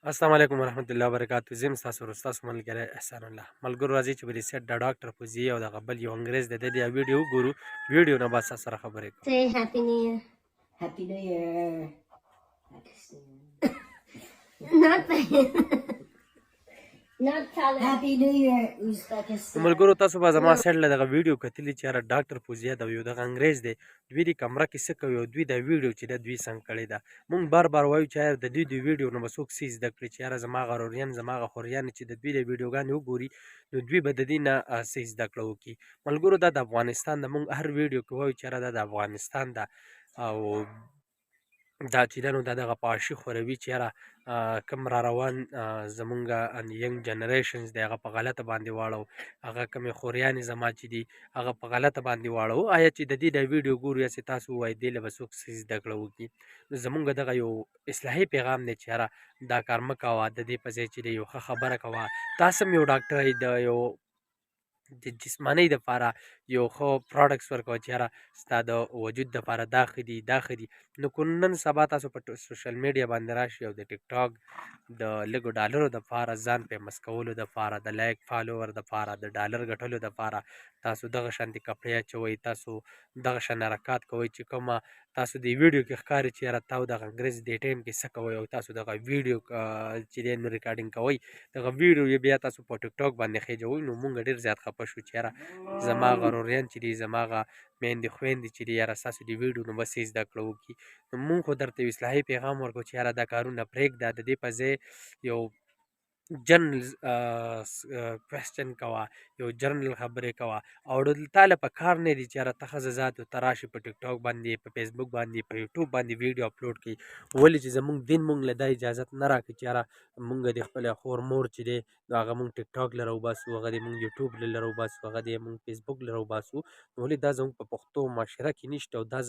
السلام علیکم ورحمت الله وبرکاتہ. زم تاسو ورستاسو ملګری احسان الله ملګرو راځي چې بری سیټ د ډاکټر فوزیه او د غبل یو انګریز د دې ویډیو وګورو. ویډیو نه بس سره خبرې کوو. Say Happy New Year. Happy New Year. Not Tyler. Happy New Year, Uzbekistan. ملګرو تاسو به زما سیټ له دغه ویډیو کتلی چې یاره ډاکټر فوزیه د یو دغه انګریز دی دوی د کمره کې څه کوي او دوی د ویډیو چې د دوی څنګه کړې ده. مونږ بار بار وایو چې یاره د دوی د ویډیو نه به څوک څه زده کړي چې یاره زما غروریان زما هغه خوریانې چې د دوی د ویډیوګانې وګوري نو دوی به د دې نه څه زده کړه وکړي. ملګرو دا د افغانستان د مونږ هر ویډیو کې وایو چې یاره دا د افغانستان ده او دا چې ده نو دا دغه پاشي خوروي چې یاره کوم را روان زمونږ ینګ جنریشنز دی هغه په غلطه باندې واړو، هغه کومې خوریانې زما چې دي هغه په غلطه باندې واړو. آیا چې د دې دا ویډیو ګورو یا چې تاسو ووایئ دې له به څوک څه زده کړه وکړي نو زمونږ دغه یو اصلاحي پیغام دی چې یاره دا کار مه کوه، د دې په ځای چې دی یو ښه خبره کوه. تاسو هم یو ډاکټر یې د یو د جسمانۍ دپاره یو ښه پراډکټس ورکوه چې یاره ستا د وجود دپاره دا ښه دي دا ښه دي. نو که نن سبا تاسو په سوشل میډیا باندې راشئ او د ټیک ټاک د لږو ډالرو دپاره ځان فیمس کولو دپاره د لایک فالوور دپاره د ډالر ګټلو دپاره تاسو دغه شانتې کپړې اچوئ، تاسو دغه شان حرکات کوئ چې کومه تاسو د ویډیو کې ښکاري چې یاره تا دغه انګریز دې ټایم کې څه کوئ او تاسو دغه ویډیو چې دی نو ریکارډینګ کوئ دغه ویډیو یې بیا تاسو په ټیک ټاک باندې خېجوئ نو مونږ ډېر زیات خفه شو چې یاره زما غروریان چې دي زما هغه میندې خویندې چې دي یاره ستاسو د ویډیو نه بس زده کړه وکړي. نو مونږ خو درته یو اصلاحي پیغام ورکړو چې یاره دا کارونه پرېږده، د دې په ځای یو جنرل کوېسچن کوه، یو جنرل خبرې کوه او تا له پکار نه دي چې یاره ته ښځه ذات ته راشي په ټیک ټاک باندې په فیسبوک باندې په یوټیوب باندې ویډیو اپلوډ کړي. ولې چې زمونږ دین مونږ له دا اجازت نه راکړي چې یاره مونږ د خپلې خور مور چې دی نو هغه مونږ ټیک ټاک له راوباسو، هغه دې مونږ یوټیوب له راوباسو، هغه دې مونږ فیسبوک له راوباسو. نو ولې دا زمونږ په پښتو معاشره کې نشته او دا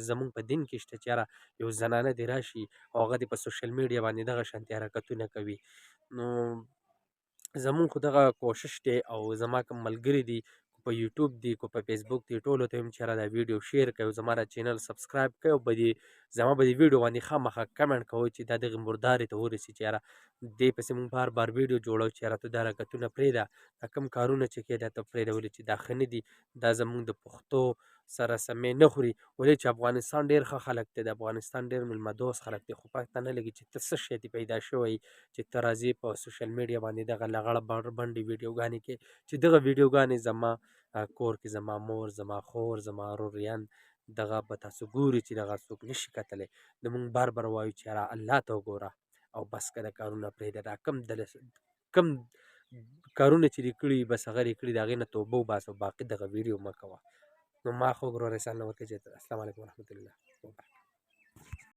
زمونږ په دین کې شته چې یاره یو زنانه دې راشي او هغه دې په سوشل میډیا باندې دغه شانتې حرکتونه کوي. نو زمونږ خو دغه کوشش دی او زما کوم ملګري دي په یوټیوب دي که په فیسبوک دي ټولو ته وایم چې یاره دا ویډیو شیر کړئ او زما دا چینل سبسکرایب کړئ او زما به دې ویډیو باندې خامخا کمنټ کوئ چې دا دغې مردارې ته ورسي چې یاره دې پسې مونږ بار بار ویډیو جوړو چې یاره ته دا حرکتونه پرېږده، دا کوم کارونه چې کوې دا ته پرېږده ولې چې دا ښه نه دي، دا زمونږ د پښتو سره سمې نه خوري. ولې چې افغانستان ډېر ښه خلک دی، د افغانستان ډېر میلمه دوست خلک دی خو پته نه لګي چې ته څه شی دې پیدا شوی چې ته راځې په سوشل میډیا باندې دغه لغړه بنډې ویډیوګانې کې چې دغه ویډیوګانې زما کور کې زما مور زما خور زما وروریان دغه به تاسو ګوري چې دغه څوک نشي کتلی. نو مونږ بار بار وایو چې یاره الله ته وګوره او بس که دا کارونه پرېږده، دا کم کارونه چې دې کړي بس هغه دې کړي د هغې نه توبه وباسه او باقي دغه ویډیو مه کوه. نو ما خو ورور احسان الله ورکوي چې السلام علیکم ورحمت الله وبرکاته.